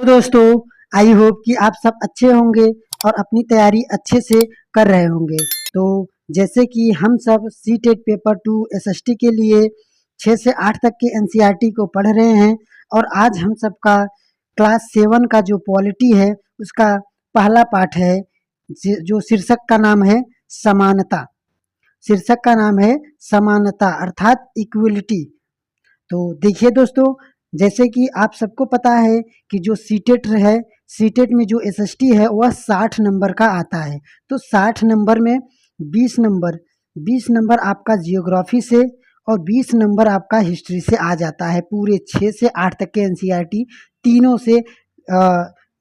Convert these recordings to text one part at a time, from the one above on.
तो दोस्तों, I hope कि आप सब अच्छे होंगे और अपनी तैयारी अच्छे से कर रहे होंगे। तो जैसे कि हम सब सीटेट पेपर 2 एसएसटी के लिए 6 से 8 तक के एनसीईआरटी को पढ़ रहे हैं और आज हम सबका क्लास 7 का जो पॉलिटी है उसका पहला पाठ है जो शीर्षक का नाम है समानता। शीर्षक का नाम है समानता अर्थात इक्वलिटी। तो देखिए दोस्तों, जैसे कि आप सबको पता है कि जो सीटेट है, सीटेट में जो एसएसटी है वह 60 नंबर का आता है। तो 60 नंबर में 20 नंबर आपका जियोग्राफी से और 20 नंबर आपका हिस्ट्री से आ जाता है। पूरे 6 से 8 तक के एनसीईआरटी तीनों से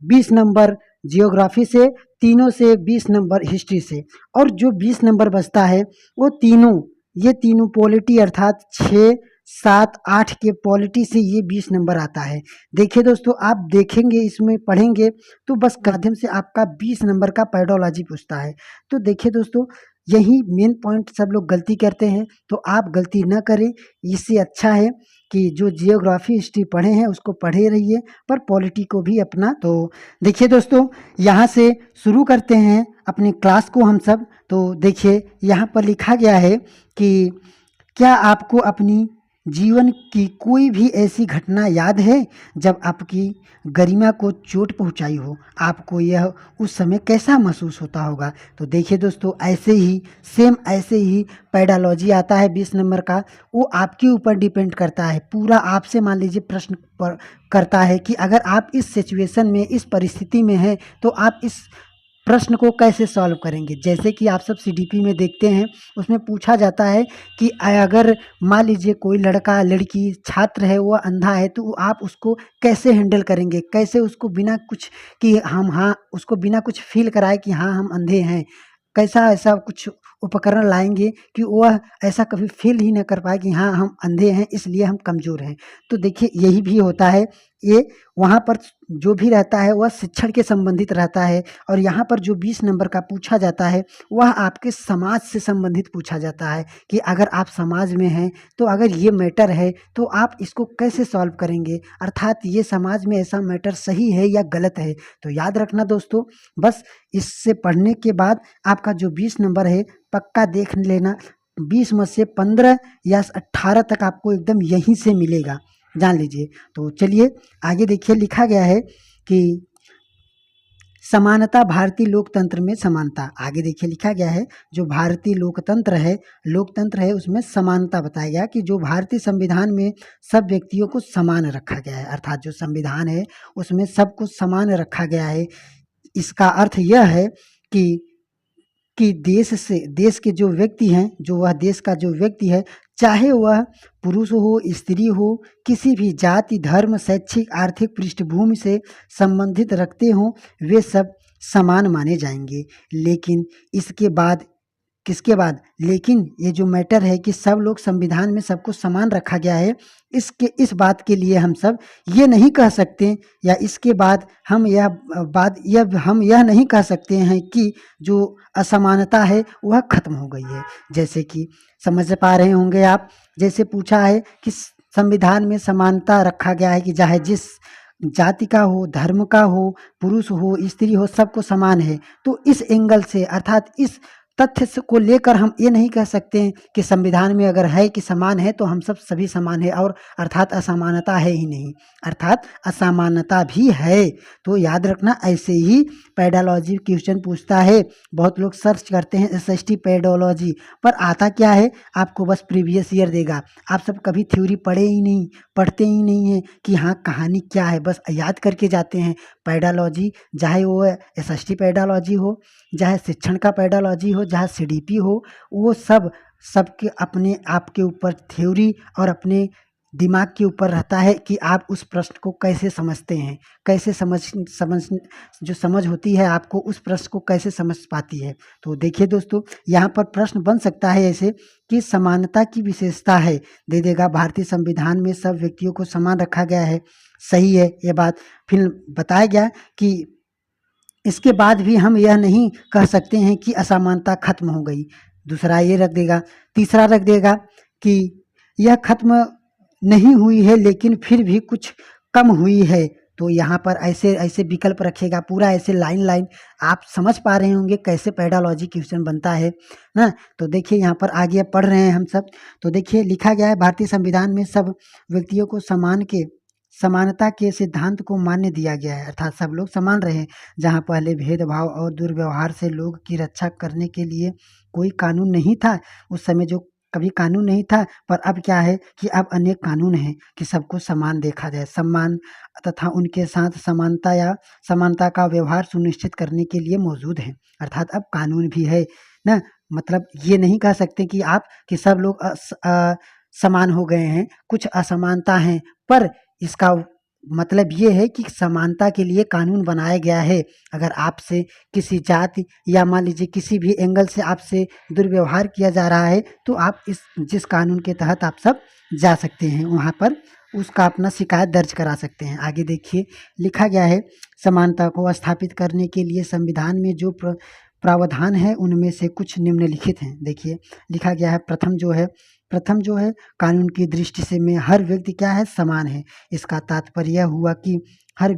20 नंबर जियोग्राफी से, तीनों से 20 नंबर हिस्ट्री से, और जो 20 नंबर बचता है वो ये तीनों पॉलिटी अर्थात 6, 7, 8 के पॉलिटी से ये 20 नंबर आता है। देखिए दोस्तों, आप देखेंगे इसमें पढ़ेंगे तो बस माध्यम से आपका 20 नंबर का पेडोलॉजी पूछता है। तो देखिए दोस्तों, यही मेन पॉइंट सब लोग गलती करते हैं, तो आप गलती न करें। इससे अच्छा है कि जो जियोग्राफी हिस्ट्री पढ़े हैं उसको पढ़े रहिए, पर पॉलिटी को भी अपना। तो देखिए दोस्तों, यहाँ से शुरू करते हैं अपनी क्लास को हम सब। तो देखिए यहाँ पर लिखा गया है कि क्या आपको अपनी जीवन की कोई भी ऐसी घटना याद है जब आपकी गरिमा को चोट पहुंचाई हो? आपको यह उस समय कैसा महसूस होता होगा? तो देखिए दोस्तों, ऐसे ही पेडालॉजी आता है 20 नंबर का। वो आपके ऊपर डिपेंड करता है, पूरा आपसे मान लीजिए प्रश्न पर करता है कि अगर आप इस सिचुएशन में, इस परिस्थिति में हैं तो आप इस प्रश्न को कैसे सॉल्व करेंगे। जैसे कि आप सब सीडीपी में देखते हैं, उसमें पूछा जाता है कि अगर मान लीजिए कोई लड़का, लड़की, छात्र है, वह अंधा है, तो आप उसको कैसे हैंडल करेंगे, कैसे उसको बिना कुछ कि हम हाँ उसको बिना कुछ फील कराए कि हाँ हम अंधे हैं, कैसा ऐसा कुछ उपकरण लाएंगे कि वह ऐसा कभी फील ही न कर पाए कि हाँ हम अंधे हैं इसलिए हम कमज़ोर हैं। तो देखिए यही भी होता है, ये वहाँ पर जो भी रहता है वह शिक्षण के संबंधित रहता है, और यहाँ पर जो 20 नंबर का पूछा जाता है वह आपके समाज से संबंधित पूछा जाता है कि अगर आप समाज में हैं तो अगर ये मैटर है तो आप इसको कैसे सॉल्व करेंगे, अर्थात ये समाज में ऐसा मैटर सही है या गलत है। तो याद रखना दोस्तों, बस इससे पढ़ने के बाद आपका जो 20 नंबर है पक्का देख लेना, 20 में से 15 या 18 तक आपको एकदम यहीं से मिलेगा, जान लीजिए। तो चलिए आगे देखिए, लिखा गया है कि समानता भारतीय लोकतंत्र में समानता। आगे देखिए लिखा गया है जो भारतीय लोकतंत्र है उसमें समानता बताया गया कि जो भारतीय संविधान में सब व्यक्तियों को समान रखा गया है, अर्थात जो संविधान है उसमें सबको समान रखा गया है। इसका अर्थ यह है कि देश के जो व्यक्ति हैं, जो वह देश का जो व्यक्ति है, चाहे वह पुरुष हो, स्त्री हो, किसी भी जाति, धर्म, शैक्षिक, आर्थिक पृष्ठभूमि से संबंधित रखते हों, वे सब समान माने जाएंगे। लेकिन लेकिन ये जो मैटर है कि सब लोग संविधान में सबको समान रखा गया है, इस बात के लिए हम सब ये नहीं कह सकते, या इसके बाद हम यह नहीं कह सकते हैं कि जो असमानता है वह खत्म हो गई है। जैसे कि समझ पा रहे होंगे आप, जैसे पूछा है कि संविधान में समानता रखा गया है कि चाहे जिस जाति का हो, धर्म का हो, पुरुष हो, स्त्री हो, सबको समान है। तो इस एंगल से अर्थात इस तथ्य को लेकर हम ये नहीं कह सकते हैं कि संविधान में अगर है कि समान है तो हम सब सभी समान है, और अर्थात असमानता है ही नहीं, अर्थात असमानता भी है। तो याद रखना, ऐसे ही पेडोलॉजी क्वेश्चन पूछता है। बहुत लोग सर्च करते हैं एसएसटी पेडोलॉजी, पर आता क्या है आपको बस प्रीवियस ईयर देगा। आप सब कभी थ्योरी पढ़ते ही नहीं है कि हाँ कहानी क्या है, बस याद करके जाते हैं। पेडोलॉजी चाहे वो एसएसटी पेडोलॉजी हो, चाहे शिक्षण का पेडोलॉजी हो, चाहे सीडीपी हो, वो सबके अपने आपके ऊपर थ्योरी और अपने दिमाग के ऊपर रहता है कि आप उस प्रश्न को कैसे समझते हैं, कैसे जो समझ होती है आपको उस प्रश्न को कैसे समझ पाती है। तो देखिए दोस्तों, यहाँ पर प्रश्न बन सकता है ऐसे कि समानता की विशेषता है, दे देगा भारतीय संविधान में सब व्यक्तियों को समान रखा गया है, सही है ये बात। फिर बताया गया कि इसके बाद भी हम यह नहीं कह सकते हैं कि असमानता खत्म हो गई, दूसरा ये रख देगा। तीसरा रख देगा कि यह खत्म नहीं हुई है लेकिन फिर भी कुछ कम हुई है, तो यहाँ पर ऐसे ऐसे विकल्प रखेगा, पूरा ऐसे लाइन लाइन आप समझ पा रहे होंगे कैसे पेडालॉजी क्वेश्चन बनता है ना। तो देखिए यहाँ पर आगे अब पढ़ रहे हैं हम सब। तो देखिए लिखा गया है भारतीय संविधान में सब व्यक्तियों को समानता के सिद्धांत को मान्य दिया गया है, अर्थात सब लोग समान रहे। जहाँ पहले भेदभाव और दुर्व्यवहार से लोग की रक्षा करने के लिए कोई कानून नहीं था, उस समय जो कभी कानून नहीं था, पर अब क्या है कि अब अनेक कानून हैं कि सबको समान देखा जाए, सम्मान तथा उनके साथ समानता या समानता का व्यवहार सुनिश्चित करने के लिए मौजूद है। अर्थात अब कानून भी है ना। मतलब ये नहीं कह सकते कि आप कि सब लोग समान हो गए हैं, कुछ असमानता हैं, पर इसका मतलब ये है कि समानता के लिए कानून बनाया गया है। अगर आपसे किसी जाति या मान लीजिए किसी भी एंगल से आपसे दुर्व्यवहार किया जा रहा है, तो आप जिस कानून के तहत आप सब जा सकते हैं, वहाँ पर उसका अपना शिकायत दर्ज करा सकते हैं। आगे देखिए लिखा गया है, समानता को स्थापित करने के लिए संविधान में जो प्रावधान है उनमें से कुछ निम्नलिखित हैं। देखिए लिखा गया है, प्रथम जो है कानून की दृष्टि से में हर व्यक्ति क्या है, समान है। इसका तात्पर्य यह हुआ कि हर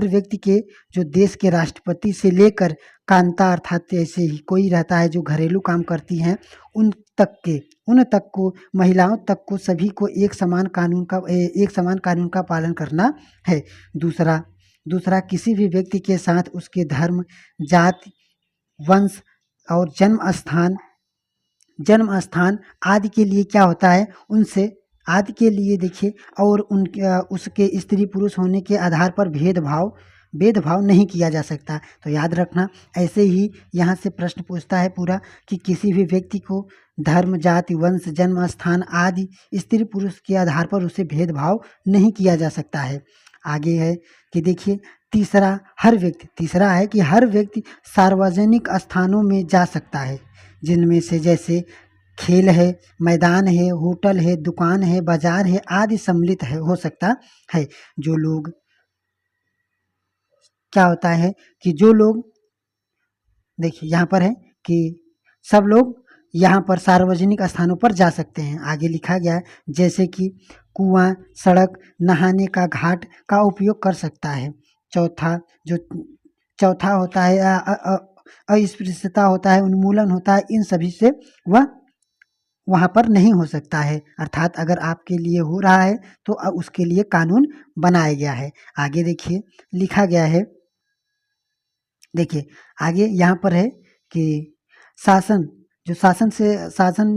व्यक्ति के जो देश के राष्ट्रपति से लेकर कांता अर्थात ऐसे ही कोई रहता है जो घरेलू काम करती हैं उन तक को महिलाओं तक को सभी को एक समान कानून का पालन करना है। दूसरा किसी भी व्यक्ति के साथ उसके धर्म, जाति, वंश और जन्म स्थान आदि के लिए क्या होता है, उनसे आदि के लिए देखिए और उसके स्त्री पुरुष होने के आधार पर भेदभाव नहीं किया जा सकता। तो याद रखना, ऐसे ही यहाँ से प्रश्न पूछता है पूरा कि किसी भी व्यक्ति को धर्म, जाति, वंश, जन्म स्थान आदि स्त्री पुरुष के आधार पर उसे भेदभाव नहीं किया जा सकता है। आगे है कि देखिए तीसरा है कि हर व्यक्ति सार्वजनिक स्थानों में जा सकता है, जिनमें से जैसे खेल है, मैदान है, होटल है, दुकान है, बाजार है आदि सम्मिलित हो सकता है। जो लोग क्या होता है कि जो लोग देखिए यहाँ पर है कि सब लोग यहाँ पर सार्वजनिक स्थानों पर जा सकते हैं। आगे लिखा गया है जैसे कि कुआं, सड़क, नहाने का घाट का उपयोग कर सकता है। चौथा होता है अस्पृश्यता होता है, उन्मूलन होता है, इन सभी से वह वहाँ पर नहीं हो सकता है। अर्थात अगर आपके लिए हो रहा है तो उसके लिए कानून बनाया गया है। आगे देखिए लिखा गया है, देखिए आगे यहाँ पर है कि शासन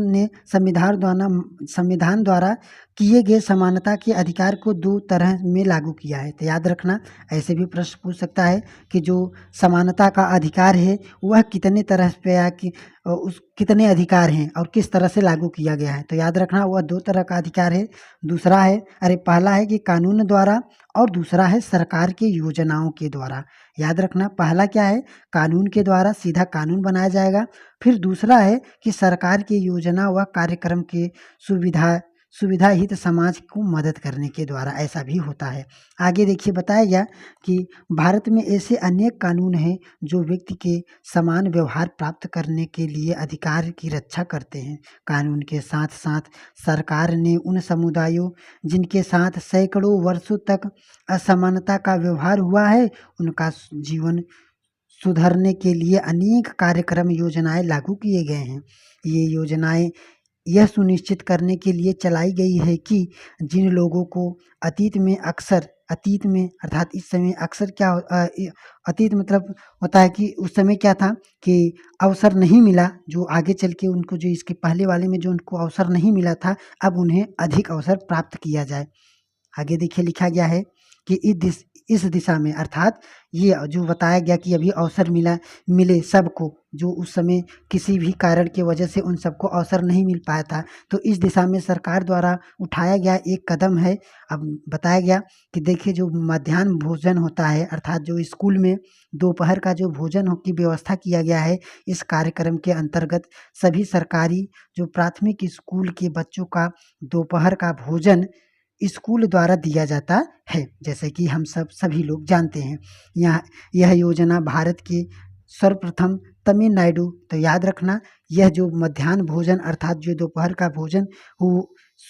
ने संविधान द्वारा किए गए समानता के अधिकार को दो तरह में लागू किया है। तो याद रखना, ऐसे भी प्रश्न पूछ सकता है कि जो समानता का अधिकार है वह कितने तरह पे है कि कितने अधिकार हैं और किस तरह से लागू किया गया है। तो याद रखना वह दो तरह का अधिकार है। पहला है कि कानून द्वारा और दूसरा है सरकार की योजनाओं के द्वारा। याद रखना, पहला क्या है, कानून के द्वारा सीधा कानून बनाया जाएगा, फिर दूसरा है कि सरकार की योजना व कार्यक्रम के सुविधा हित समाज को मदद करने के द्वारा, ऐसा भी होता है। आगे देखिए बताया गया कि भारत में ऐसे अनेक कानून हैं जो व्यक्ति के समान व्यवहार प्राप्त करने के लिए अधिकार की रक्षा करते हैं। कानून के साथ साथ सरकार ने उन समुदायों जिनके साथ सैकड़ों वर्षों तक असमानता का व्यवहार हुआ है, उनका जीवन सुधरने के लिए अनेक कार्यक्रम योजनाएं लागू किए गए हैं। ये योजनाएं यह सुनिश्चित करने के लिए चलाई गई है कि जिन लोगों को अतीत में अर्थात इस समय अक्सर अतीत मतलब होता है कि उस समय क्या था कि अवसर नहीं मिला, जो आगे चल के उनको जो इसके पहले वाले में जो उनको अवसर नहीं मिला था, अब उन्हें अधिक अवसर प्राप्त किया जाए। आगे देखिए लिखा गया है कि इस दिशा में, अर्थात ये जो बताया गया कि अभी अवसर मिले सबको, जो उस समय किसी भी कारण की वजह से उन सबको अवसर नहीं मिल पाया था, तो इस दिशा में सरकार द्वारा उठाया गया एक कदम है। अब बताया गया कि देखिए जो मध्याह्न भोजन होता है, अर्थात जो स्कूल में दोपहर का जो भोजन की व्यवस्था किया गया है, इस कार्यक्रम के अंतर्गत सभी सरकारी जो प्राथमिक स्कूल के बच्चों का दोपहर का भोजन स्कूल द्वारा दिया जाता है, जैसे कि हम सभी लोग जानते हैं। यह योजना भारत के सर्वप्रथम तमिलनाडु, तो याद रखना यह जो मध्याह्न भोजन अर्थात जो दोपहर का भोजन वो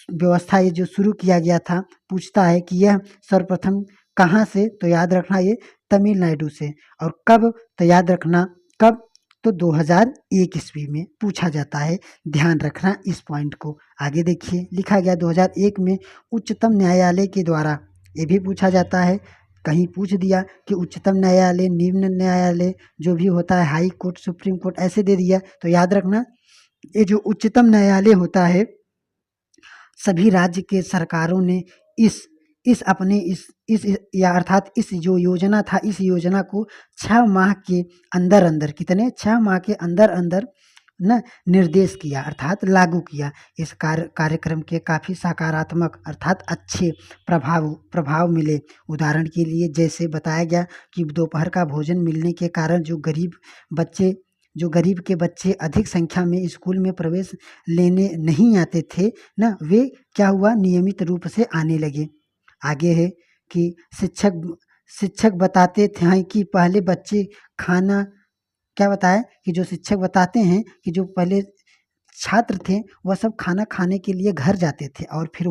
व्यवस्था ये जो शुरू किया गया था, पूछता है कि यह सर्वप्रथम कहाँ से, तो याद रखना ये तमिलनाडु से। और कब, तो याद रखना कब, तो 2001 ईस्वी में पूछा जाता है। ध्यान रखना इस पॉइंट को। आगे देखिए लिखा गया 2001 में उच्चतम न्यायालय के द्वारा, ये भी पूछा जाता है। कहीं पूछ दिया कि उच्चतम न्यायालय, निम्न न्यायालय, जो भी होता है हाई कोर्ट, सुप्रीम कोर्ट, ऐसे दे दिया, तो याद रखना ये जो उच्चतम न्यायालय होता है, सभी राज्य के सरकारों ने इस अपने इस या अर्थात इस जो योजना था, इस योजना को 6 माह के अंदर-अंदर, कितने 6 माह के अंदर-अंदर ना निर्देश किया, अर्थात लागू किया। इस कार्यक्रम के काफ़ी सकारात्मक अर्थात अच्छे प्रभाव मिले। उदाहरण के लिए जैसे बताया गया कि दोपहर का भोजन मिलने के कारण जो गरीब के बच्चे अधिक संख्या में स्कूल में प्रवेश लेने नहीं आते थे ना, वे क्या हुआ, नियमित रूप से आने लगे। आगे है कि शिक्षक बताते थे हैं कि पहले बच्चे खाना, क्या बताया कि जो शिक्षक बताते हैं कि जो पहले छात्र थे वह सब खाना खाने के लिए घर जाते थे और फिर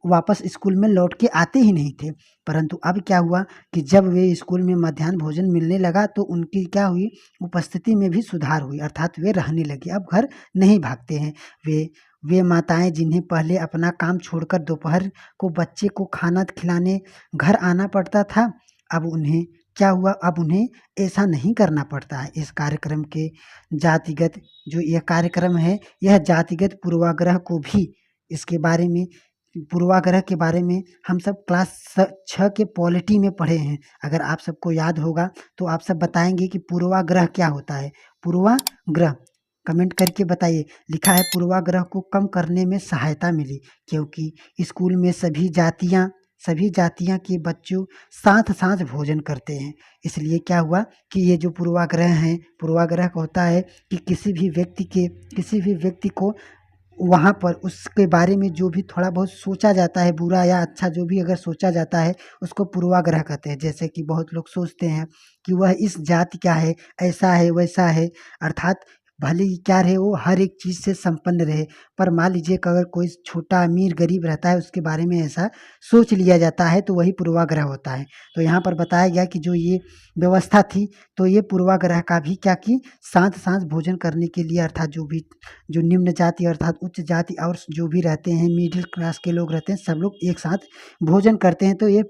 वापस स्कूल में लौट के आते ही नहीं थे। परंतु अब क्या हुआ कि जब वे स्कूल में मध्याह्न भोजन मिलने लगा तो उनकी क्या हुई, उपस्थिति में भी सुधार हुई, अर्थात वे रहने लगे, अब घर नहीं भागते हैं। वे माताएं जिन्हें पहले अपना काम छोड़कर दोपहर को बच्चे को खाना खिलाने घर आना पड़ता था, अब उन्हें क्या हुआ, अब उन्हें ऐसा नहीं करना पड़ता है। इस कार्यक्रम के जातिगत जो यह कार्यक्रम है, यह जातिगत पूर्वाग्रह को भी, इसके बारे में, पूर्वाग्रह के बारे में हम सब क्लास 6 के पॉलिटी में पढ़े हैं। अगर आप सबको याद होगा तो आप सब बताएंगे कि पूर्वाग्रह क्या होता है। पूर्वाग्रह कमेंट करके बताइए। लिखा है पूर्वाग्रह को कम करने में सहायता मिली, क्योंकि स्कूल में सभी जातियां के बच्चों साथ भोजन करते हैं। इसलिए क्या हुआ कि ये जो पूर्वाग्रह हैं, पूर्वाग्रह होता है कि किसी भी व्यक्ति को वहाँ पर उसके बारे में जो भी थोड़ा बहुत सोचा जाता है, बुरा या अच्छा जो भी अगर सोचा जाता है, उसको पूर्वाग्रह कहते हैं। जैसे कि बहुत लोग सोचते हैं कि वह इस जाति का है, ऐसा है, वैसा है, अर्थात भले ही क्या रहे, वो हर एक चीज़ से संपन्न रहे, पर मान लीजिए कि अगर कोई छोटा अमीर गरीब रहता है, उसके बारे में ऐसा सोच लिया जाता है, तो वही पूर्वाग्रह होता है। तो यहाँ पर बताया गया कि जो ये व्यवस्था थी, तो ये पूर्वाग्रह का भी क्या की, साथ भोजन करने के लिए, अर्थात जो निम्न जाति अर्थात उच्च जाति और जो भी रहते हैं, मिडिल क्लास के लोग रहते हैं, सब लोग एक साथ भोजन करते हैं। तो ये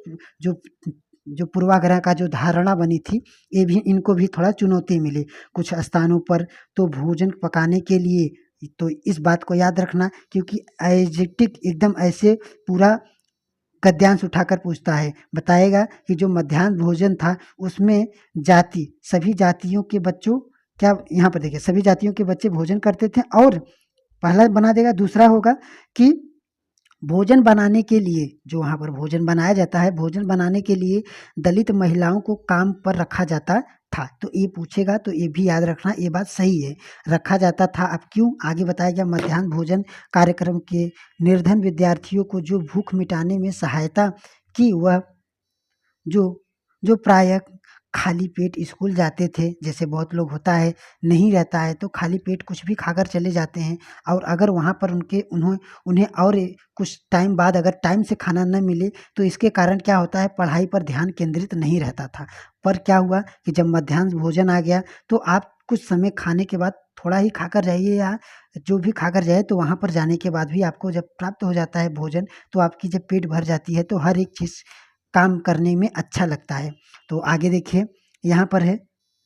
जो पूर्वाग्रह का जो धारणा बनी थी, ये भी, इनको भी थोड़ा चुनौती मिली कुछ स्थानों पर। तो भोजन पकाने के लिए, तो इस बात को याद रखना, क्योंकि एजेटिक एकदम ऐसे पूरा गद्यांश उठाकर पूछता है, बताएगा कि जो मध्याह्न भोजन था उसमें सभी जातियों के बच्चों, क्या यहाँ पर देखिए, सभी जातियों के बच्चे भोजन करते थे। और पहला बना देगा, दूसरा होगा कि भोजन बनाने के लिए, जो वहाँ पर भोजन बनाया जाता है, भोजन बनाने के लिए दलित महिलाओं को काम पर रखा जाता था। तो ये पूछेगा, तो ये भी याद रखना, ये बात सही है, रखा जाता था। अब क्यों, आगे बताया गया मध्याह्न भोजन कार्यक्रम के निर्धन विद्यार्थियों को जो भूख मिटाने में सहायता की, वह जो प्रायः खाली पेट स्कूल जाते थे, जैसे बहुत लोग होता है नहीं रहता है तो खाली पेट कुछ भी खाकर चले जाते हैं, और अगर वहाँ पर उन्हें और कुछ टाइम बाद अगर टाइम से खाना न मिले तो इसके कारण क्या होता है, पढ़ाई पर ध्यान केंद्रित नहीं रहता था। पर क्या हुआ कि जब मध्याह्न भोजन आ गया तो आप कुछ समय खाने के बाद थोड़ा ही खाकर जाइए, या जो भी खाकर जाए, तो वहाँ पर जाने के बाद भी आपको जब प्राप्त हो जाता है भोजन, तो आपकी जब पेट भर जाती है तो हर एक चीज़ काम करने में अच्छा लगता है। तो आगे देखिए, यहाँ पर है,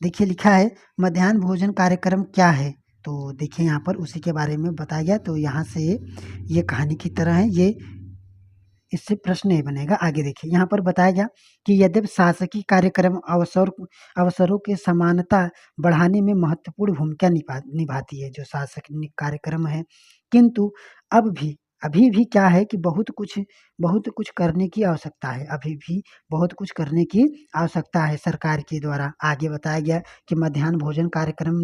देखिए लिखा है मध्याह्न भोजन कार्यक्रम क्या है। तो देखिए यहाँ पर उसी के बारे में बताया गया। तो यहाँ से ये कहानी की तरह है, ये इससे प्रश्न नहीं बनेगा। आगे देखिए, यहाँ पर बताया गया कि यद्यपि शासकीय कार्यक्रम अवसरों की समानता बढ़ाने में महत्वपूर्ण भूमिका निभाती है, जो शासकीय कार्यक्रम है, किंतु अभी भी क्या है कि बहुत कुछ करने की आवश्यकता है, अभी भी बहुत कुछ करने की आवश्यकता है सरकार के द्वारा। आगे बताया गया कि मध्याह्न भोजन कार्यक्रम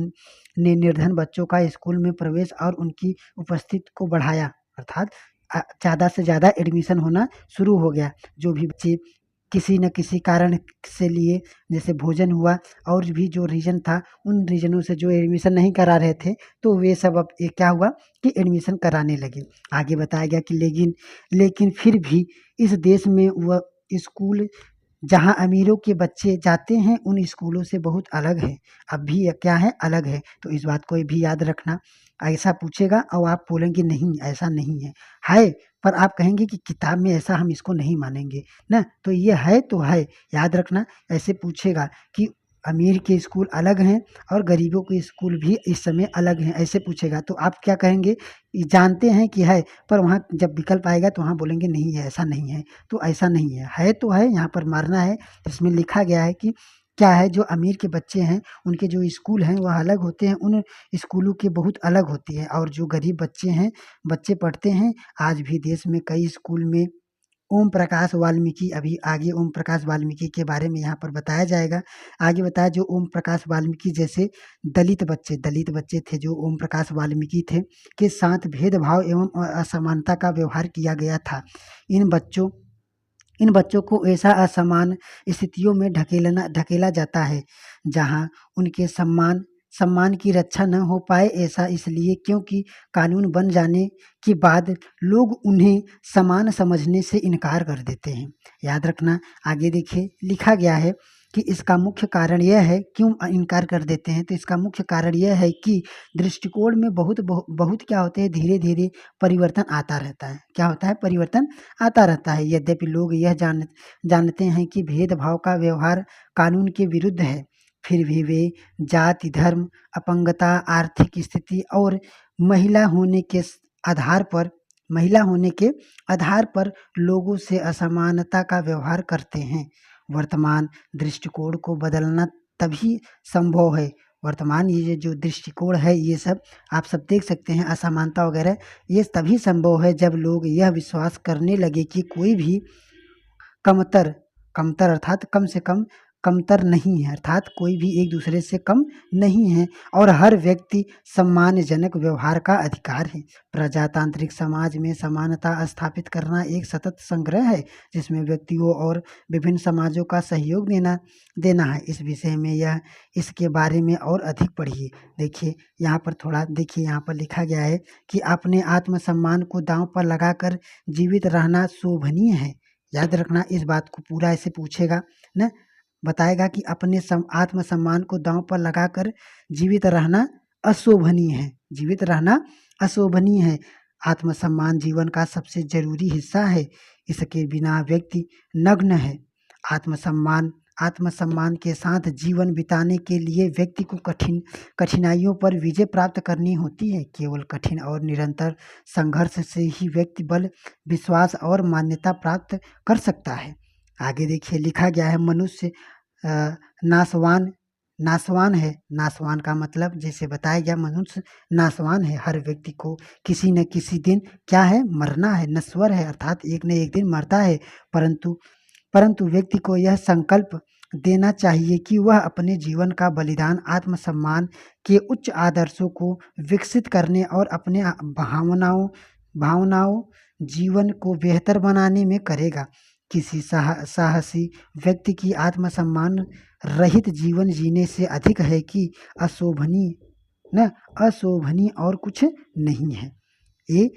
ने निर्धन बच्चों का स्कूल में प्रवेश और उनकी उपस्थिति को बढ़ाया, अर्थात ज़्यादा से ज़्यादा एडमिशन होना शुरू हो गया। जो भी बच्चे किसी न किसी कारण से लिए, जैसे भोजन हुआ और भी जो रीज़न था, उन रीज़नों से जो एडमिशन नहीं करा रहे थे, तो वे सब अब ये क्या हुआ कि एडमिशन कराने लगे। आगे बताया गया कि लेकिन लेकिन फिर भी इस देश में वह स्कूल जहाँ अमीरों के बच्चे जाते हैं, उन स्कूलों से बहुत अलग है। अब भी ये क्या है, अलग है। तो इस बात को भी याद रखना। ऐसा पूछेगा और आप बोलेंगे नहीं, ऐसा नहीं है। है, पर आप कहेंगे कि किताब में ऐसा हम इसको नहीं मानेंगे, ना? तो ये है तो है, याद रखना। ऐसे पूछेगा कि अमीर के स्कूल अलग हैं और गरीबों के स्कूल भी इस समय अलग हैं, ऐसे पूछेगा। तो आप क्या कहेंगे? ये जानते हैं कि है, पर वहाँ जब विकल्प आएगा तो वहाँ बोलेंगे नहीं है, ऐसा नहीं है। तो ऐसा नहीं है तो है, यहाँ पर मारना है। इसमें लिखा गया है कि क्या है, जो अमीर के बच्चे हैं, उनके जो स्कूल हैं वह अलग होते हैं, उन स्कूलों के बहुत अलग होती है। और जो गरीब बच्चे हैं, बच्चे पढ़ते हैं, आज भी देश में कई स्कूल में ओम प्रकाश वाल्मीकि, अभी आगे ओम प्रकाश वाल्मीकि के बारे में यहाँ पर बताया जाएगा। आगे बताया, जो ओम प्रकाश वाल्मीकि जैसे दलित बच्चे थे जो ओम प्रकाश वाल्मीकि थे, के साथ भेदभाव एवं असमानता का व्यवहार किया गया था। इन बच्चों इन बच्चों को ऐसा असमान स्थितियों में ढकेला जाता है जहाँ उनके सम्मान की रक्षा न हो पाए। ऐसा इसलिए क्योंकि कानून बन जाने के बाद लोग उन्हें समान समझने से इनकार कर देते हैं। याद रखना। आगे देखिए, लिखा गया है कि इसका मुख्य कारण यह है, क्यों इनकार कर देते हैं, तो इसका मुख्य कारण यह है कि दृष्टिकोण में बहुत क्या होते हैं, धीरे-धीरे परिवर्तन आता रहता है। क्या होता है? परिवर्तन आता रहता है। यद्यपि लोग यह जानते हैं कि भेदभाव का व्यवहार कानून के विरुद्ध है, फिर भी वे जाति, धर्म, अपंगता, आर्थिक स्थिति और महिला होने के आधार पर महिला होने के आधार पर लोगों से असमानता का व्यवहार करते हैं। वर्तमान दृष्टिकोण को बदलना तभी संभव है। वर्तमान ये जो दृष्टिकोण है, ये सब आप सब देख सकते हैं, असमानता वगैरह, ये तभी संभव है जब लोग यह विश्वास करने लगे कि कोई भी कमतर कमतर अर्थात कम से कम कमतर नहीं है, अर्थात कोई भी एक दूसरे से कम नहीं है और हर व्यक्ति सम्मानजनक व्यवहार का अधिकार है। प्रजातांत्रिक समाज में समानता स्थापित करना एक सतत संग्रह है जिसमें व्यक्तियों और विभिन्न समाजों का सहयोग देना है। इस विषय में इसके बारे में और अधिक पढ़िए। देखिए यहाँ पर थोड़ा देखिए, यहाँ पर लिखा गया है कि अपने आत्मसम्मान को दांव पर लगाकर जीवित रहना शोभनीय है। याद रखना, इस बात को पूरा ऐसे पूछेगा ना, बताएगा कि अपने आत्मसम्मान को दांव पर लगाकर जीवित रहना अशोभनीय है। जीवित रहना अशोभनीय है। आत्मसम्मान जीवन का सबसे जरूरी हिस्सा है, इसके बिना व्यक्ति नग्न है। आत्मसम्मान के साथ जीवन बिताने के लिए व्यक्ति को कठिनाइयों पर विजय प्राप्त करनी होती है। केवल कठिन और निरंतर संघर्ष से ही व्यक्ति बल, विश्वास और मान्यता प्राप्त कर सकता है। आगे देखिए, लिखा गया है मनुष्य नासवान का मतलब जैसे बताया गया, मनुष्य नासवान है। हर व्यक्ति को किसी न किसी दिन क्या है, मरना है, नश्वर है, अर्थात एक न एक दिन मरता है। परंतु व्यक्ति को यह संकल्प देना चाहिए कि वह अपने जीवन का बलिदान आत्मसम्मान के उच्च आदर्शों को विकसित करने और अपने भावनाओं जीवन को बेहतर बनाने में करेगा। किसी साहसी व्यक्ति की आत्मसम्मान रहित जीवन जीने से अधिक है कि अशोभनीय और कुछ नहीं है। ये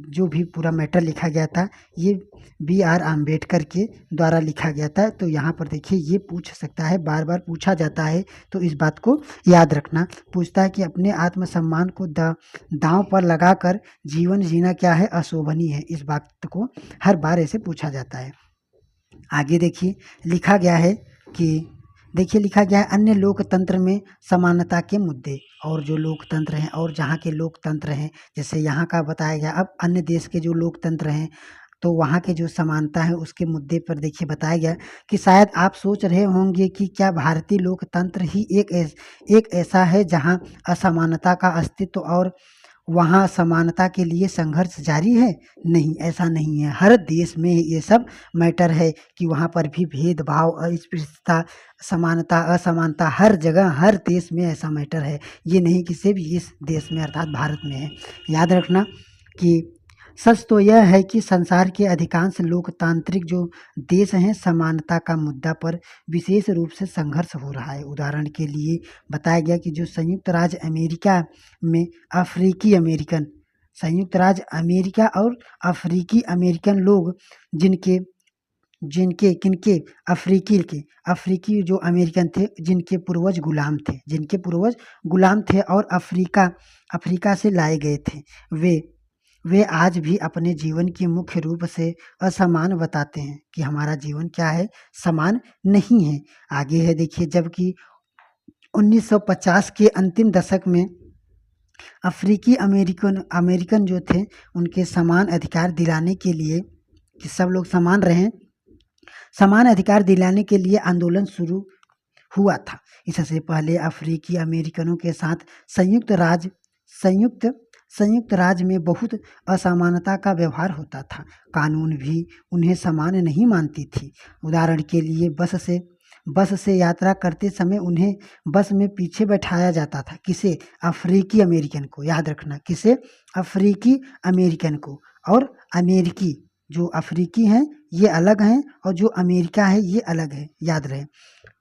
जो भी पूरा मैटर लिखा गया था, ये B.R. अम्बेडकर के द्वारा लिखा गया था। तो यहाँ पर देखिए, ये पूछ सकता है, बार बार पूछा जाता है, तो इस बात को याद रखना। पूछता है कि अपने आत्मसम्मान को दांव पर लगाकर जीवन जीना क्या है, अशोभनीय है। इस बात को हर बार ऐसे पूछा जाता है। आगे देखिए, लिखा गया है अन्य लोकतंत्र में समानता के मुद्दे। और जो लोकतंत्र हैं और जहाँ के लोकतंत्र हैं, जैसे यहाँ का बताया गया, अब अन्य देश के जो लोकतंत्र हैं तो वहाँ के जो समानता है उसके मुद्दे पर देखिए बताया गया कि शायद आप सोच रहे होंगे कि क्या भारतीय लोकतंत्र ही एक ऐसा है जहाँ असमानता का अस्तित्व और वहाँ समानता के लिए संघर्ष जारी है। नहीं, ऐसा नहीं है। हर देश में ये सब मैटर है कि वहाँ पर भी भेदभाव, अस्पृश्यता, समानता, असमानता हर जगह, हर देश में ऐसा मैटर है। ये नहीं कि सिर्फ इस देश में अर्थात भारत में है। याद रखना कि सच तो यह है कि संसार के अधिकांश लोकतांत्रिक जो देश हैं समानता का मुद्दा पर विशेष रूप से संघर्ष हो रहा है। उदाहरण के लिए बताया गया कि जो संयुक्त राज्य अमेरिका में अफ्रीकी अमेरिकन संयुक्त राज्य अमेरिका और अफ्रीकी अमेरिकन लोग जिनके जिनके किनके अफ्रीकी जो अमेरिकन थे जिनके पूर्वज गुलाम थे और अफ्रीका अफ्रीका से लाए गए थे वे वे आज भी अपने जीवन की मुख्य रूप से असमान बताते हैं कि हमारा जीवन क्या है, समान नहीं है। आगे है देखिए, जबकि 1950 के अंतिम दशक में अफ्रीकी अमेरिकन अमेरिकन जो थे उनके समान अधिकार दिलाने के लिए कि सब लोग समान रहें, समान अधिकार दिलाने के लिए आंदोलन शुरू हुआ था। इससे पहले अफ्रीकी अमेरिकनों के साथ संयुक्त संयुक्त राज्य में बहुत असमानता का व्यवहार होता था। कानून भी उन्हें समान नहीं मानती थी। उदाहरण के लिए बस से यात्रा करते समय उन्हें बस में पीछे बैठाया जाता था। किसे? अफ्रीकी अमेरिकन को। याद रखना, किसे? अफ्रीकी अमेरिकन को। और अमेरिकी जो अफ्रीकी हैं ये अलग हैं और जो अमेरिका है ये अलग है। याद रहे,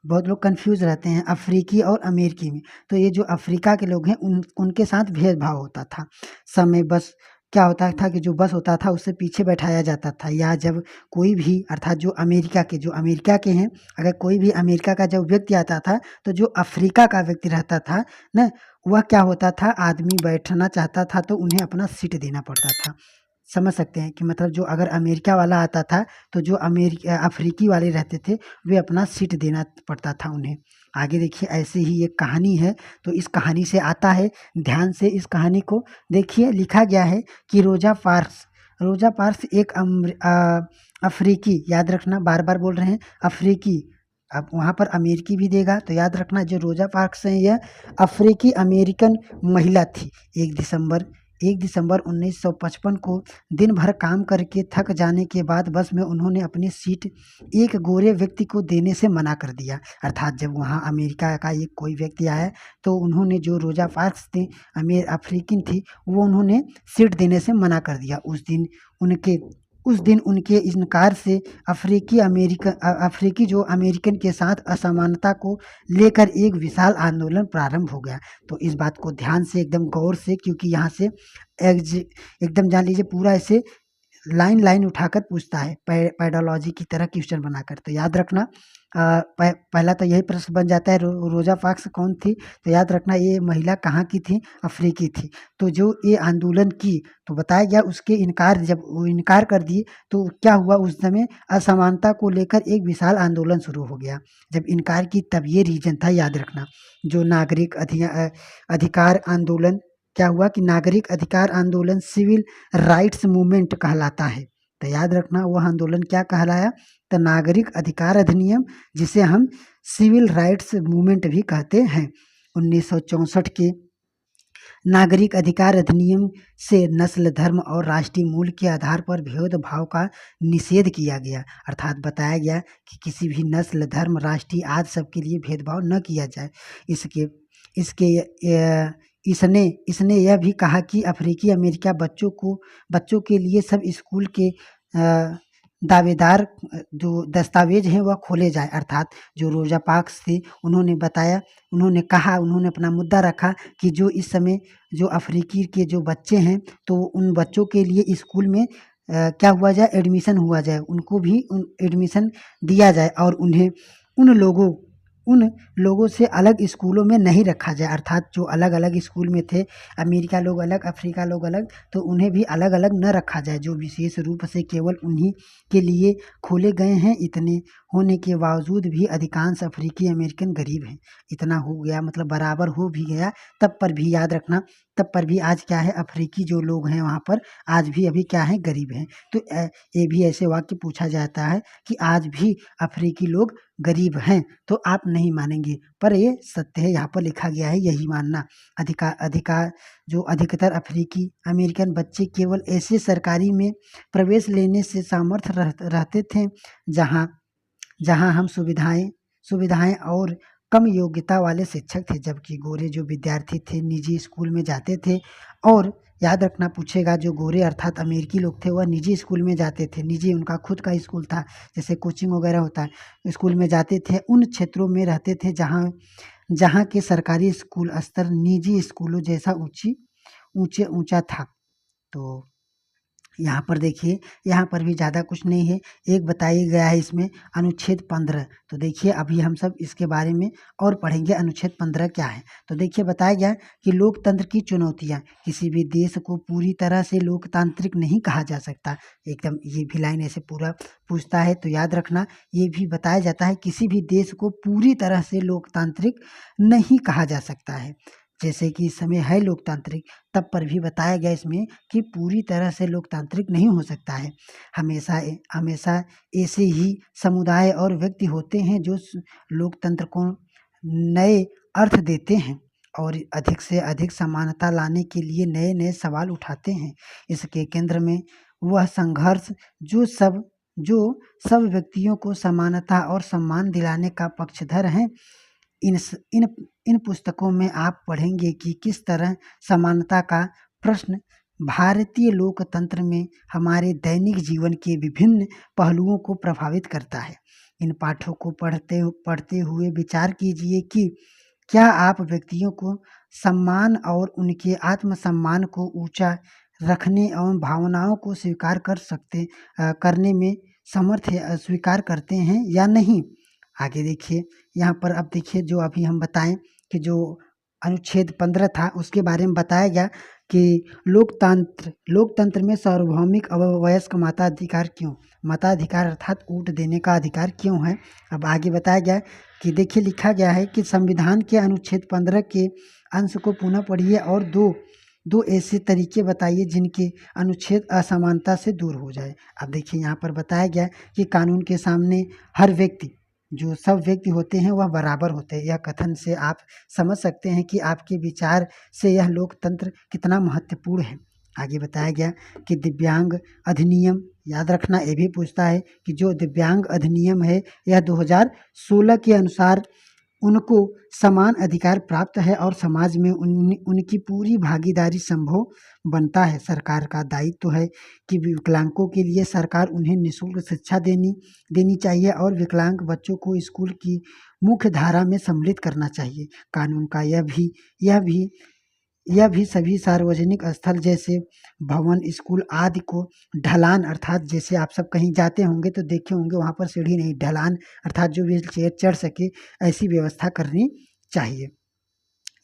बहुत लोग कंफ्यूज रहते हैं अफ्रीकी और अमेरिकी में। तो ये जो अफ्रीका के लोग हैं उनके साथ भेदभाव होता था। समय बस क्या होता था कि जो बस होता था उससे पीछे बैठाया जाता था, या जब कोई भी अर्थात जो अमेरिका के हैं, अगर कोई भी अमेरिका का जब व्यक्ति आता था तो जो अफ्रीका का व्यक्ति रहता था ना, वह क्या होता था, आदमी बैठना चाहता था तो उन्हें अपना सीट देना पड़ता था। समझ सकते हैं कि मतलब जो अगर अमेरिका वाला आता था तो जो अफ्रीकी वाले रहते थे वे अपना सीट देना पड़ता था उन्हें। आगे देखिए, ऐसे ही एक कहानी है तो इस कहानी से आता है, ध्यान से इस कहानी को देखिए। लिखा गया है कि रोजा पार्क्स एक अफ्रीकी, याद रखना बार बार बोल रहे हैं अफ्रीकी, अब वहाँ पर अमेरिकी भी देगा तो याद रखना जो रोजा पार्क्स हैं यह अफ्रीकी अमेरिकन महिला थी। 1 दिसंबर 1955 को दिन भर काम करके थक जाने के बाद बस में उन्होंने अपनी सीट एक गोरे व्यक्ति को देने से मना कर दिया। अर्थात जब वहाँ अमेरिका का एक कोई व्यक्ति आया तो उन्होंने जो रोजा पार्क्स थे अफ्रीकन थी वो उन्होंने सीट देने से मना कर दिया। उस दिन उनके इनकार से अफ्रीकी जो अमेरिकन के साथ असमानता को लेकर एक विशाल आंदोलन प्रारंभ हो गया। तो इस बात को ध्यान से एकदम गौर से, क्योंकि यहाँ से एकदम जान लीजिए पूरा ऐसे लाइन उठाकर पूछता है पैडोलॉजी की तरह क्वेश्चन बनाकर। तो याद रखना पहला तो यही प्रश्न बन जाता है, रोजा पार्क्स कौन थी? तो याद रखना ये महिला कहाँ की थी? अफ्रीकी थी। तो जो ये आंदोलन की तो बताया गया उसके जब वो इनकार कर दिए तो क्या हुआ, उस समय असमानता को लेकर एक विशाल आंदोलन शुरू हो गया। जब इनकार की तब ये रीजन था, याद रखना, जो नागरिक अधिकार आंदोलन क्या हुआ कि नागरिक अधिकार आंदोलन सिविल राइट्स मूवमेंट कहलाता है। तो याद रखना वह आंदोलन क्या कहलाया? तो नागरिक अधिकार अधिनियम, जिसे हम सिविल राइट्स मूवमेंट भी कहते हैं। 1964 के नागरिक अधिकार अधिनियम से नस्ल, धर्म और राष्ट्रीय मूल के आधार पर भेदभाव का निषेध किया गया। अर्थात बताया गया कि किसी भी नस्ल, धर्म, राष्ट्रीय आदि सबके लिए भेदभाव न किया जाए। इसने यह भी कहा कि अफ्रीकी अमेरिका बच्चों के लिए सब स्कूल के दावेदार जो दस्तावेज हैं वह खोले जाए। अर्थात जो रोजा पार्क्स थे उन्होंने अपना मुद्दा रखा कि जो इस समय जो अफ्रीकी के जो बच्चे हैं तो उन बच्चों के लिए स्कूल में क्या हुआ जाए, एडमिशन हुआ जाए, उनको भी एडमिशन दिया जाए और उन्हें उन लोगों से अलग स्कूलों में नहीं रखा जाए। अर्थात जो अलग अलग स्कूल में थे, अमेरिका लोग अलग, अफ्रीका लोग अलग, तो उन्हें भी अलग अलग न रखा जाए, जो विशेष रूप से केवल उन्हीं के लिए खोले गए हैं। इतने होने के बावजूद भी अधिकांश अफ्रीकी अमेरिकन गरीब हैं। इतना हो गया मतलब बराबर हो भी गया, तब पर भी याद रखना, तब पर भी आज क्या है, अफ्रीकी जो लोग हैं वहाँ पर आज भी अभी क्या है, गरीब हैं। तो ये भी ऐसे वाक्य पूछा जाता है कि आज भी अफ्रीकी लोग गरीब हैं, तो आप नहीं मानेंगे पर ये सत्य है, यहाँ पर लिखा गया है, यही मानना। अधिकार जो अधिकतर अफ्रीकी अमेरिकन बच्चे केवल ऐसे सरकारी में प्रवेश लेने से सामर्थ्य रहते थे जहाँ हम सुविधाएं और कम योग्यता वाले शिक्षक थे, जबकि गोरे जो विद्यार्थी थे निजी स्कूल में जाते थे और याद रखना पूछेगा जो गोरे अर्थात अमेरिकी लोग थे वह निजी स्कूल में जाते थे, निजी उनका खुद का स्कूल था, जैसे कोचिंग वगैरह होता है, स्कूल में जाते थे, उन क्षेत्रों में रहते थे जहाँ जहाँ के सरकारी स्कूल स्तर निजी स्कूलों जैसा ऊंचा था। तो यहाँ पर देखिए, यहाँ पर भी ज़्यादा कुछ नहीं है, एक बताया गया है इसमें अनुच्छेद 15। तो देखिए अभी हम सब इसके बारे में और पढ़ेंगे अनुच्छेद 15 क्या है। तो देखिए बताया गया है कि लोकतंत्र की चुनौतियाँ, किसी भी देश को पूरी तरह से लोकतांत्रिक नहीं कहा जा सकता। एकदम ये भी लाइन ऐसे पूरा पूछता है तो याद रखना, ये भी बताया जाता है किसी भी देश को पूरी तरह से लोकतांत्रिक नहीं कहा जा सकता है। जैसे कि इस समय है लोकतांत्रिक, तब पर भी बताया गया इसमें कि पूरी तरह से लोकतांत्रिक नहीं हो सकता है। हमेशा हमेशा ऐसे ही समुदाय और व्यक्ति होते हैं जो लोकतंत्र को नए अर्थ देते हैं और अधिक से अधिक समानता लाने के लिए नए नए सवाल उठाते हैं। इसके केंद्र में वह संघर्ष जो सब व्यक्तियों को समानता और सम्मान दिलाने का पक्षधर है। इन पुस्तकों में आप पढ़ेंगे कि किस तरह समानता का प्रश्न भारतीय लोकतंत्र में हमारे दैनिक जीवन के विभिन्न पहलुओं को प्रभावित करता है। इन पाठों को पढ़ते हुए विचार कीजिए कि क्या आप व्यक्तियों को सम्मान और उनके आत्मसम्मान को ऊंचा रखने एवं भावनाओं को करने में स्वीकार करते हैं या नहीं। आगे देखिए, यहाँ पर अब देखिए जो अभी हम बताएं कि जो अनुच्छेद 15 था उसके बारे में बताया गया कि लोकतंत्र में सार्वभौमिक अवयस्क मताधिकार अर्थात वोट देने का अधिकार क्यों है। अब आगे बताया गया कि देखिए लिखा गया है कि संविधान के अनुच्छेद 15 के अंश को पुनः पढ़िए और दो ऐसे तरीके बताइए जिनके अनुच्छेद असमानता से दूर हो जाए। अब देखिए यहाँ पर बताया गया कि कानून के सामने हर व्यक्ति, जो सब व्यक्ति होते हैं वह बराबर होते हैं। यह कथन से आप समझ सकते हैं कि आपके विचार से यह लोकतंत्र कितना महत्वपूर्ण है। आगे बताया गया कि दिव्यांग अधिनियम, याद रखना ये भी पूछता है कि जो दिव्यांग अधिनियम है यह 2016 के अनुसार उनको समान अधिकार प्राप्त है और समाज में उनकी पूरी भागीदारी संभव बनता है। सरकार का दायित्व है कि विकलांगों के लिए सरकार उन्हें निःशुल्क शिक्षा देनी चाहिए और विकलांग बच्चों को स्कूल की मुख्य धारा में सम्मिलित करना चाहिए। कानून का यह भी सभी सार्वजनिक स्थल जैसे भवन, स्कूल आदि को ढलान अर्थात जैसे आप सब कहीं जाते होंगे तो देखे होंगे वहाँ पर सीढ़ी नहीं, ढलान अर्थात जो व्हील चेयर चढ़ सके ऐसी व्यवस्था करनी चाहिए।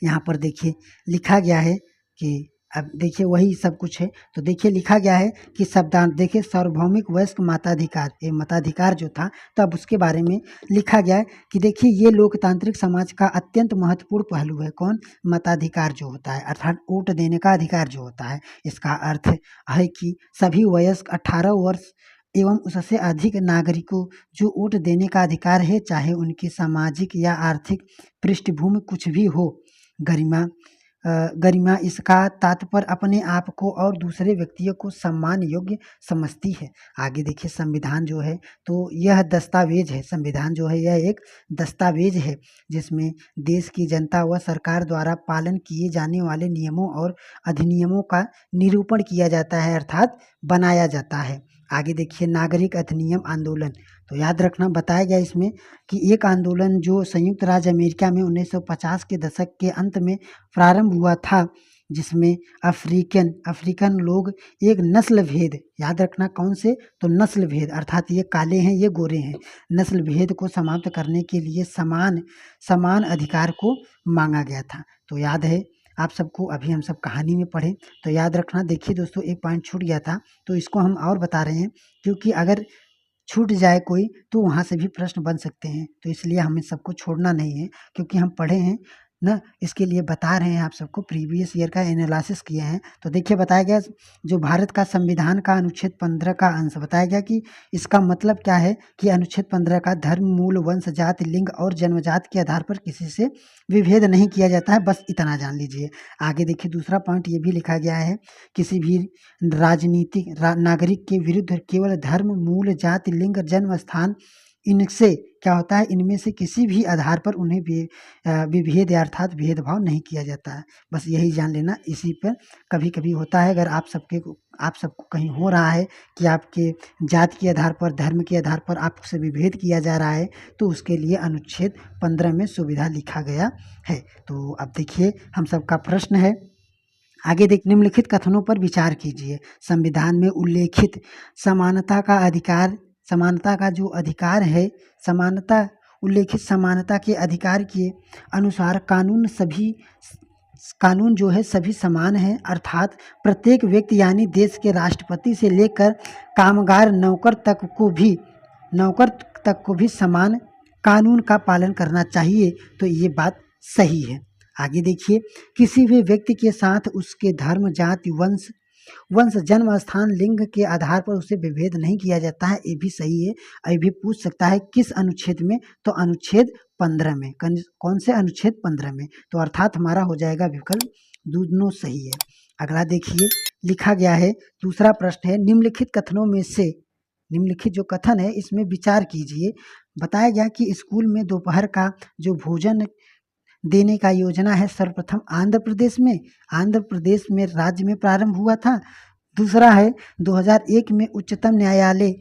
यहाँ पर देखिए लिखा गया है कि अब देखिए वही सब कुछ है। तो देखिए लिखा गया है कि शब्दांश देखिए सार्वभौमिक वयस्क मताधिकार, ये मताधिकार जो था तब उसके बारे में लिखा गया है कि देखिए ये लोकतांत्रिक समाज का अत्यंत महत्वपूर्ण पहलू है। कौन? मताधिकार जो होता है अर्थात वोट देने का अधिकार जो होता है। इसका अर्थ है कि सभी वयस्क 18 वर्ष एवं उससे अधिक नागरिकों जो वोट देने का अधिकार है, चाहे उनकी सामाजिक या आर्थिक पृष्ठभूमि कुछ भी हो। गरिमा इसका तात्पर्य अपने आप को और दूसरे व्यक्तियों को सम्मान योग्य समझती है। आगे देखिए संविधान जो है तो यह दस्तावेज है, संविधान जो है यह एक दस्तावेज है जिसमें देश की जनता व सरकार द्वारा पालन किए जाने वाले नियमों और अधिनियमों का निरूपण किया जाता है अर्थात बनाया जाता है। आगे देखिए नागरिक अधिनियम आंदोलन, तो याद रखना बताया गया इसमें कि एक आंदोलन जो संयुक्त राज्य अमेरिका में 1950 के दशक के अंत में प्रारंभ हुआ था, जिसमें अफ्रीकन लोग एक नस्ल भेद, याद रखना कौन से, तो नस्ल भेद अर्थात ये काले हैं ये गोरे हैं, नस्ल भेद को समाप्त करने के लिए समान अधिकार को मांगा गया था। तो याद है आप सबको, अभी हम सब कहानी में पढ़े तो याद रखना। देखिए दोस्तों एक पॉइंट छूट गया था तो इसको हम और बता रहे हैं क्योंकि अगर छूट जाए कोई तो वहाँ से भी प्रश्न बन सकते हैं, तो इसलिए हमें सबको छोड़ना नहीं है क्योंकि हम पढ़े हैं ना, इसके लिए बता रहे हैं आप सबको, प्रीवियस ईयर का एनालिसिस किए हैं। तो देखिए बताया गया जो भारत का संविधान का अनुच्छेद 15 का अंश बताया गया कि इसका मतलब क्या है कि अनुच्छेद 15 का धर्म, मूल, वंश, जाति, लिंग और जन्मजात के आधार पर किसी से विभेद नहीं किया जाता है, बस इतना जान लीजिए। आगे देखिए दूसरा पॉइंट ये भी लिखा गया है, किसी भी राजनीतिक नागरिक के विरुद्ध केवल धर्म, मूल, जाति, लिंग, जन्म स्थान इनसे क्या होता है, इनमें से किसी भी आधार पर उन्हें विभेद या अर्थात भेदभाव नहीं किया जाता है। बस यही जान लेना। इसी पर कभी-कभी होता है, अगर आप सबको कहीं हो रहा है कि आपके जाति के आधार पर, धर्म के आधार पर आपसे विभेद किया जा रहा है, तो उसके लिए अनुच्छेद 15 में सुविधा लिखा गया है। तो अब देखिए हम सबका प्रश्न है, आगे देख, निम्नलिखित कथनों पर विचार कीजिए। संविधान में उल्लेखित समानता का अधिकार, समानता का जो अधिकार है, समानता उल्लेखित समानता के अधिकार के अनुसार कानून जो है सभी समान है, अर्थात प्रत्येक व्यक्ति यानी देश के राष्ट्रपति से लेकर कामगार नौकर तक को भी समान कानून का पालन करना चाहिए। तो ये बात सही है। आगे देखिए, किसी भी व्यक्ति के साथ उसके धर्म, जाति, वंश, जन्म स्थान, लिंग के आधार पर उसे विभेद नहीं किया जाता है, ये भी सही है। ये भी पूछ सकता है किस अनुच्छेद में, तो अनुच्छेद 15 में। कौन से अनुच्छेद 15 में, तो अर्थात हमारा हो जाएगा विकल्प दोनों सही है। अगला देखिए, लिखा गया है, दूसरा प्रश्न है, निम्नलिखित कथनों में से, निम्नलिखित जो कथन है इसमें विचार कीजिए। बताया गया कि स्कूल में दोपहर का जो भोजन देने का योजना है सर्वप्रथम आंध्र प्रदेश में राज्य में प्रारंभ हुआ था। दूसरा है 2001 में उच्चतम न्यायालय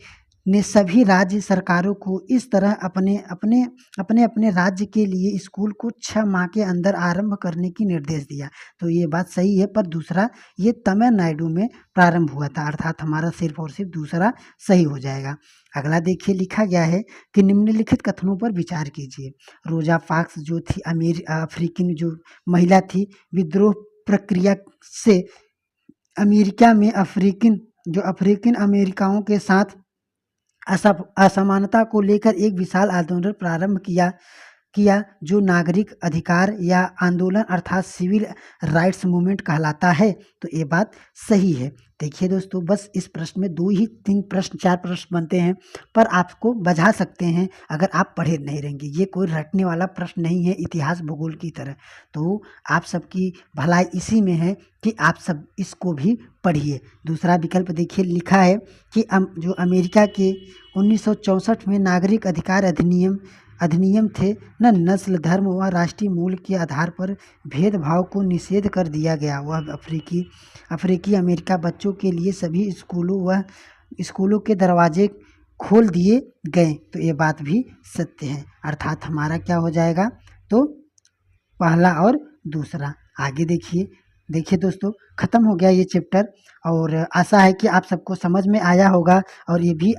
ने सभी राज्य सरकारों को इस तरह अपने राज्य के लिए स्कूल को 6 माह के अंदर आरंभ करने की निर्देश दिया। तो ये बात सही है, पर दूसरा ये तमिलनाडु में प्रारंभ हुआ था, अर्थात हमारा सिर्फ और सिर्फ दूसरा सही हो जाएगा। अगला देखिए, लिखा गया है कि निम्नलिखित कथनों पर विचार कीजिए। रोजा पार्क्स जो थी अफ्रीकन जो महिला थी, विद्रोह प्रक्रिया से अमेरिका में अफ्रीकन अमेरिकाओं के साथ असमानता को लेकर एक विशाल आंदोलन प्रारंभ किया जो नागरिक अधिकार या आंदोलन अर्थात सिविल राइट्स मूवमेंट कहलाता है। तो ये बात सही है। देखिए दोस्तों, बस इस प्रश्न में 4 प्रश्न बनते हैं, पर आपको बझा सकते हैं अगर आप पढ़े नहीं रहेंगे। ये कोई रटने वाला प्रश्न नहीं है इतिहास भूगोल की तरह। तो आप सबकी भलाई इसी में है कि आप सब इसको भी पढ़िए। दूसरा विकल्प देखिए, लिखा है कि जो अमेरिका के 1964 में नागरिक अधिकार अधिनियम थे न, नस्ल, धर्म व राष्ट्रीय मूल के आधार पर भेदभाव को निषेध कर दिया गया। वह अफ्रीकी अमेरिका बच्चों के लिए सभी स्कूलों के दरवाजे खोल दिए गए। तो ये बात भी सत्य है, अर्थात हमारा क्या हो जाएगा, तो पहला और दूसरा। आगे देखिए दोस्तों, खत्म हो गया ये चैप्टर, और आशा है कि आप सबको समझ में आया होगा, और ये भी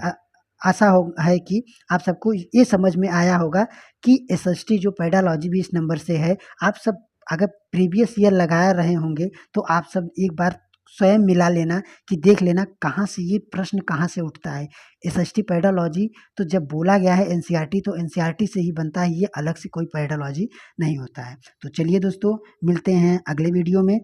आशा है कि आप सबको ये समझ में आया होगा कि एसएसटी जो पेडालॉजी 20 नंबर से है, आप सब अगर प्रीवियस ईयर लगा रहे होंगे तो आप सब एक बार स्वयं मिला लेना कि देख लेना कहाँ से ये प्रश्न कहाँ से उठता है। एसएसटी पेडालॉजी तो जब बोला गया है एनसीईआरटी, तो एनसीईआरटी से ही बनता है, ये अलग से कोई पेडालॉजी नहीं होता है। तो चलिए दोस्तों, मिलते हैं अगले वीडियो में।